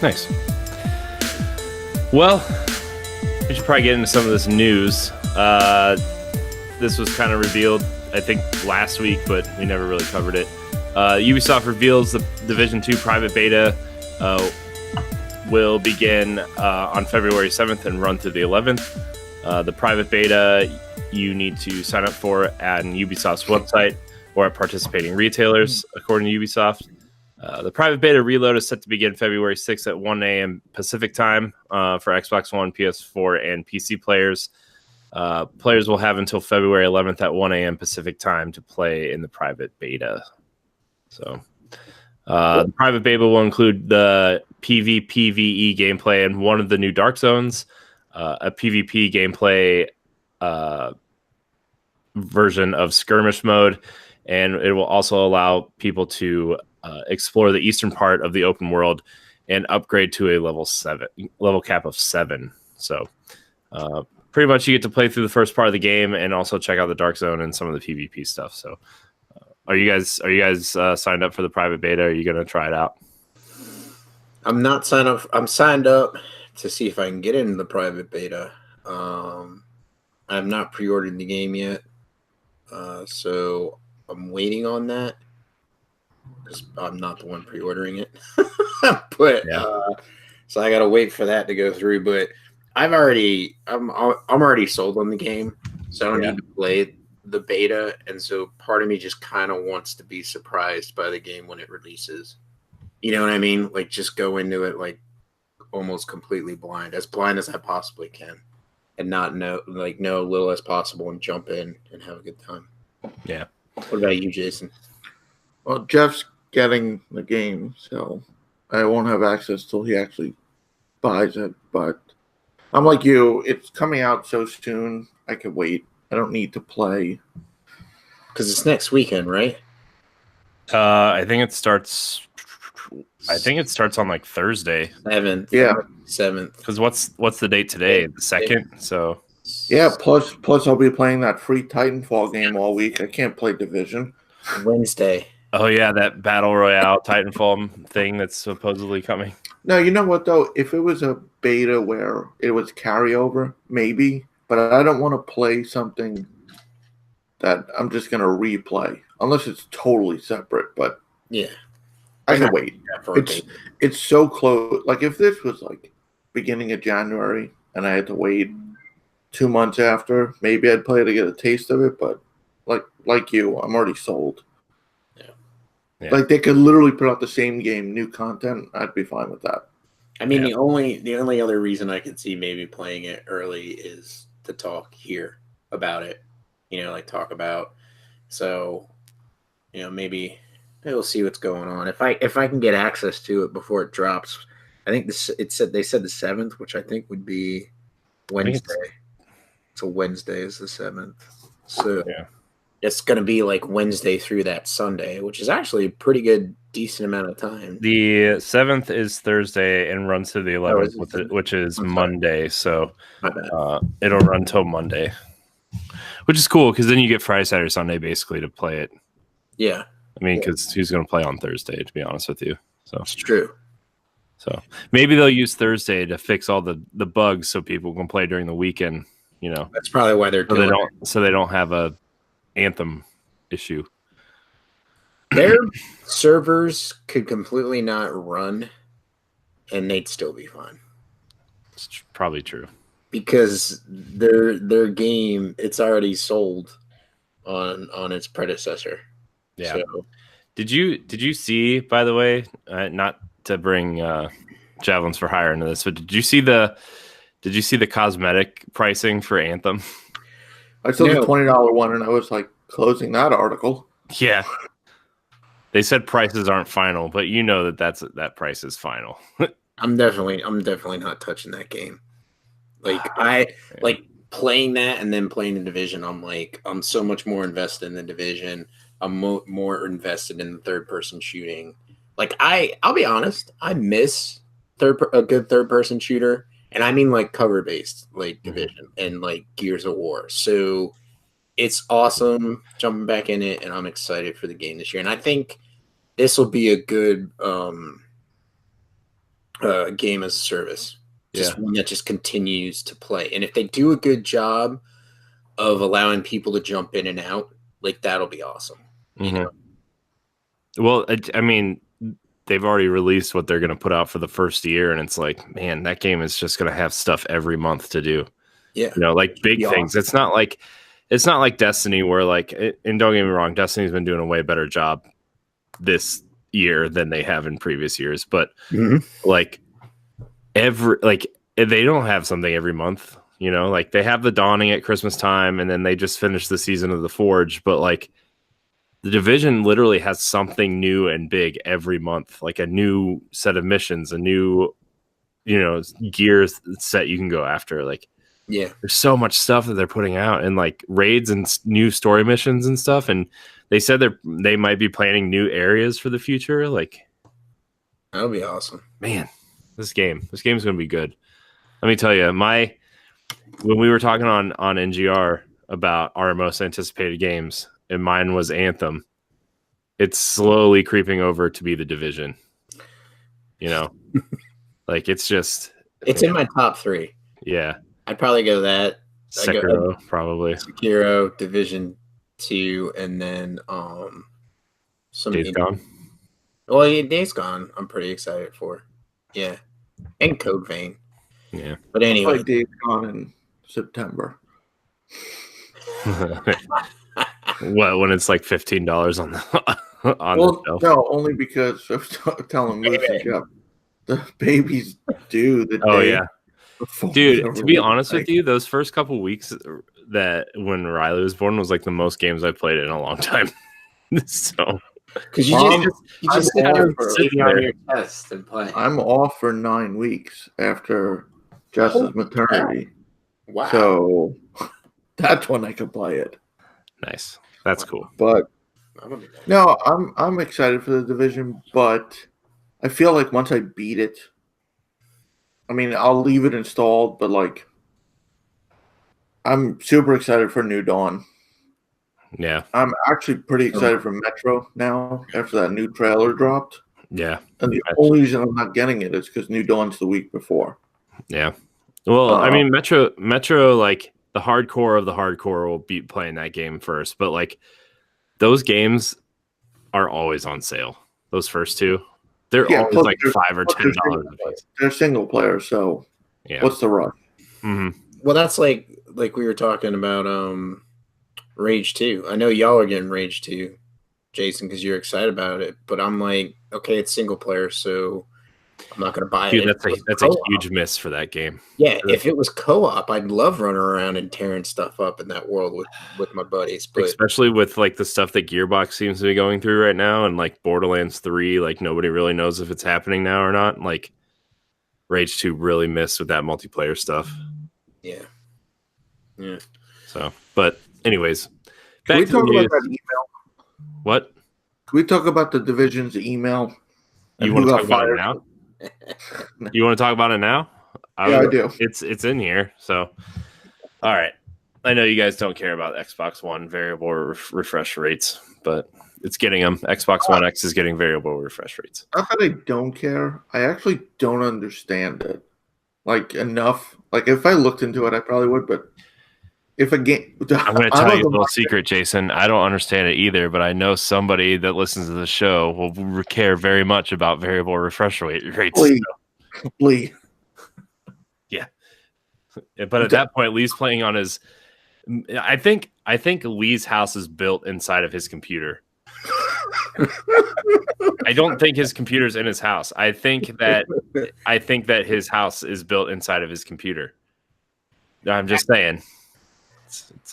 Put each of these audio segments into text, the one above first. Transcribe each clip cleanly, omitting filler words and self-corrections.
Nice. Well, we should probably get into some of this news. This was kind of revealed, I think, last week, but we never really covered it. Ubisoft reveals the Division 2 private beta will begin on February 7th and run through the 11th. The private beta you need to sign up for at Ubisoft's website or at participating retailers, according to Ubisoft. The private beta reload is set to begin February 6th at 1 a.m. Pacific time for Xbox One, PS4, and PC players. Players will have until February 11th at 1 a.m. Pacific time to play in the private beta. So the private beta will include the PvPvE gameplay and one of the new Dark Zones, a PvP gameplay version of skirmish mode, and it will also allow people to explore the eastern part of the open world and upgrade to a level cap of 7. So pretty much you get to play through the first part of the game and also check out the Dark Zone and some of the PvP stuff. So are you guys signed up for the private beta? Are you going to try it out? I'm not signed up. I'm signed up to see if I can get into the private beta. I'm not pre-ordered the game yet, so I'm waiting on that. I'm not the one pre-ordering it, but so I gotta wait for that to go through. But I'm already sold on the game, so I don't need to play the beta, and so part of me just kind of wants to be surprised by the game when it releases. You know what I mean? Like just go into it like almost completely blind as I possibly can, and not know a little as possible and jump in and have a good time. Yeah. What about you, Jason? Well, Jeff's getting the game, so I won't have access till he actually buys it. But I'm like you; it's coming out so soon. I could wait. I don't need to play because it's next weekend, right? I think it starts on like Thursday. 7th. Yeah, 7th. Because what's the date today? The 2nd. So yeah. Plus, I'll be playing that free Titanfall game all week. I can't play Division. Wednesday. Oh yeah, that Battle Royale Titanfall thing that's supposedly coming. No, you know what though? If it was a beta where it was carryover, maybe. But I don't want to play something that I'm just going to replay unless it's totally separate. But yeah, I can wait. It's so close. Like if this was like beginning of January and I had to wait 2 months after, maybe I'd play to get a taste of it. But like you, I'm already sold. Yeah. Like they could literally put out the same game, new content. I'd be fine with that. I mean, the only other reason I could see maybe playing it early is to talk here about it. Like talk about. So, maybe we'll see what's going on. If I can get access to it before it drops, I think they said the 7th, which I think would be Wednesday. So Wednesday is the 7th. So it's going to be like Wednesday through that Sunday, which is actually a pretty good, decent amount of time. The 7th is Thursday and runs to the 11th, which is Monday. So it'll run till Monday, which is cool because then you get Friday, Saturday, Sunday basically to play it. Yeah. I mean, because who's going to play on Thursday, to be honest with you? So it's true. So maybe they'll use Thursday to fix all the bugs so people can play during the weekend. That's probably why they're doing it. So they don't have a Anthem issue. Their servers could completely not run and they'd still be fine. It's probably true. Because their game, it's already sold on its predecessor. Yeah. So, did you see, by the way, not to bring Javelins for Hire into this, but did you see the cosmetic pricing for Anthem? I saw the $20 one, and I was like closing that article. Yeah, they said prices aren't final, but that price is final. I'm definitely not touching that game. Like playing that and then playing the Division. I'm so much more invested in the Division. I'm more invested in the third-person shooting. Like I'll be honest, I miss a good third-person shooter. And I mean like cover-based, like Division and like Gears of War. So it's awesome jumping back in it, and I'm excited for the game this year. And I think this will be a good game as a service. Just Yeah. one that just continues to play. And if they do a good job of allowing people to jump in and out, like that'll be awesome. You know? Well, I mean, they've already released what they're going to put out for the first year, and it's like, man, that game is just going to have stuff every month to do. Yeah, you know, like big things. It's not like Destiny, where like, and don't get me wrong, Destiny's been doing a way better job this year than they have in previous years. But like they don't have something every month. You know, like they have the Dawning at Christmas time, and then they just finished the season of the Forge. But like, the Division literally has something new and big every month, like a new set of missions, a new, gear set you can go after. Like, yeah, there's so much stuff that they're putting out, and like raids and new story missions and stuff. And they said they might be planning new areas for the future. Like, that'll be awesome. Man, this game's going to be good. Let me tell you, when we were talking on NGR about our most anticipated games, and mine was Anthem, it's slowly creeping over to be the Division. Like it's in my top 3. Yeah, I'd probably go that. Sekiro, probably Sekiro, Division 2, and then some Days Gone. Well, yeah, Days Gone, I'm pretty excited for. Yeah, and Code Vein. Yeah, but anyway, like Days Gone in September. What, when it's like $15 on the the shelf? No, only because I was telling Lucy, the baby's due the day. Dude, to be honest with you, those first couple weeks that when Riley was born was like the most games I played in a long time. So, because you just sit on your test and play. I'm off for 9 weeks after Jess's maternity. Wow! So that's when I can play it. Nice. That's cool. But no, I'm excited for the Division, but I feel like once I beat it, I mean, I'll leave it installed, but like, I'm super excited for New Dawn. Yeah. I'm actually pretty excited for Metro now after that new trailer dropped. Yeah. And the only reason I'm not getting it is because New Dawn's the week before. Yeah. Well, I mean, Metro, like the hardcore of the hardcore will be playing that game first, but like those games are always on sale. Those first two. They're always like $5 or $10. They're single player, so what's the rush? Mm-hmm. Well, that's like we were talking about Rage 2. I know y'all are getting Rage 2, Jason, because you're excited about it. But I'm like, okay, it's single player, so I'm not going to buy it. That's a huge miss for that game. Yeah, if it was co-op, I'd love running around and tearing stuff up in that world with my buddies. But especially with like the stuff that Gearbox seems to be going through right now, and like Borderlands 3, like nobody really knows if it's happening now or not. Like Rage 2 really missed with that multiplayer stuff. Yeah. So, but anyways, can we talk about that email? What? Can we talk about the Division's email? You want to talk about it now? You want to talk about it now? I do. It's in here. So, all right. I know you guys don't care about Xbox One variable refresh rates, but it's getting them. Xbox One X is getting variable refresh rates. Not that I don't care. I actually don't understand it. Like enough. Like if I looked into it, I probably would. But if a game, I'm going to tell you a little secret, Jason. I don't understand it either, but I know somebody that listens to the show will care very much about variable refresh rates. Please. Yeah. But at that point, Lee's playing on his. I think Lee's house is built inside of his computer. I don't think his computer's in his house. I think that his house is built inside of his computer. I'm just saying.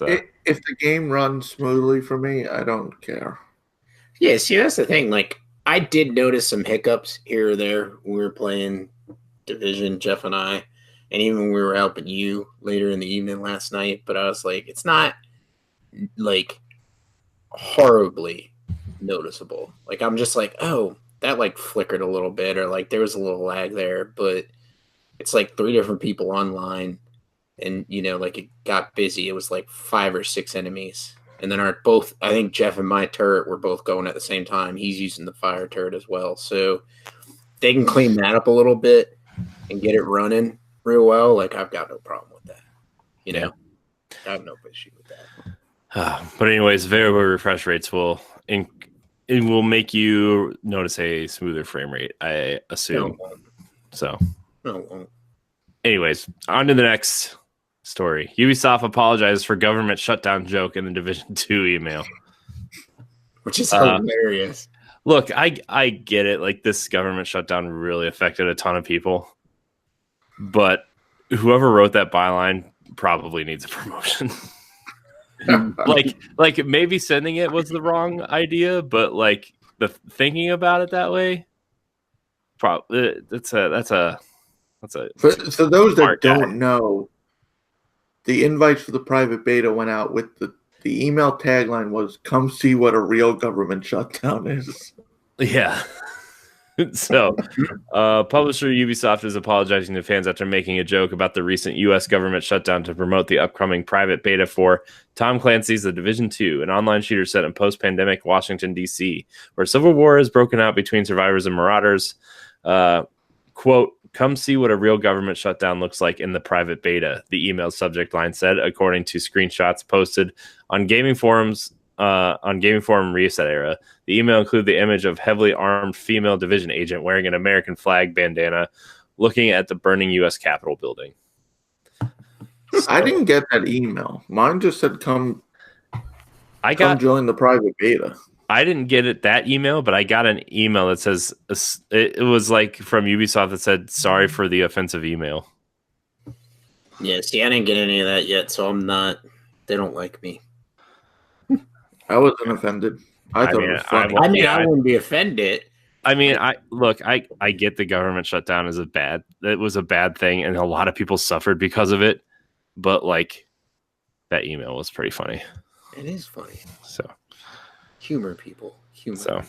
If the game runs smoothly for me, I don't care. Yeah, see, that's the thing. Like, I did notice some hiccups here or there when we were playing Division, Jeff and I, and even when we were helping you later in the evening last night. But I was like, it's not like horribly noticeable. Like, I'm just like, oh, that like flickered a little bit, or like there was a little lag there. But it's like 3 different people online. And, like it got busy. It was like 5 or 6 enemies. And then I think Jeff and my turret were both going at the same time. He's using the fire turret as well. So they can clean that up a little bit. and get it running real well, like I've got no problem with that. You know, I have no issue with that. But anyways, variable refresh rates will it will make you notice a smoother frame rate, I assume. So, no, it won't. Anyways, on to the next story. Ubisoft apologizes for government shutdown joke in the Division 2 email. Which is hilarious. Look, I get it. Like, this government shutdown really affected a ton of people. But whoever wrote that byline probably needs a promotion. like maybe sending it was the wrong idea, but like the thinking about it that way, that's a for those that don't know, the invites for the private beta went out with the email tagline was "Come see what a real government shutdown is." Yeah. So, publisher Ubisoft is apologizing to fans after making a joke about the recent U.S. government shutdown to promote the upcoming private beta for Tom Clancy's The Division 2, an online shooter set in post-pandemic Washington, D.C., where civil war has broken out between survivors and marauders. Quote, "Come see what a real government shutdown looks like in the private beta," the email subject line said, according to screenshots posted on gaming forums. On Gaming Forum Reset Era, the email included the image of heavily armed female division agent wearing an American flag bandana, looking at the burning U.S. Capitol building. So, I didn't get that email. Mine just said, "Come join the private beta." I didn't get that email, but I got an email that says it was like from Ubisoft that said, "Sorry for the offensive email." Yeah, see, I didn't get any of that yet, so I'm not. They don't like me. I wasn't offended. I thought it was funny. I wouldn't be offended. I mean, I get the government shutdown is it was a bad thing, and a lot of people suffered because of it. But like, that email was pretty funny. It is funny. So, humor, people. Humor. So.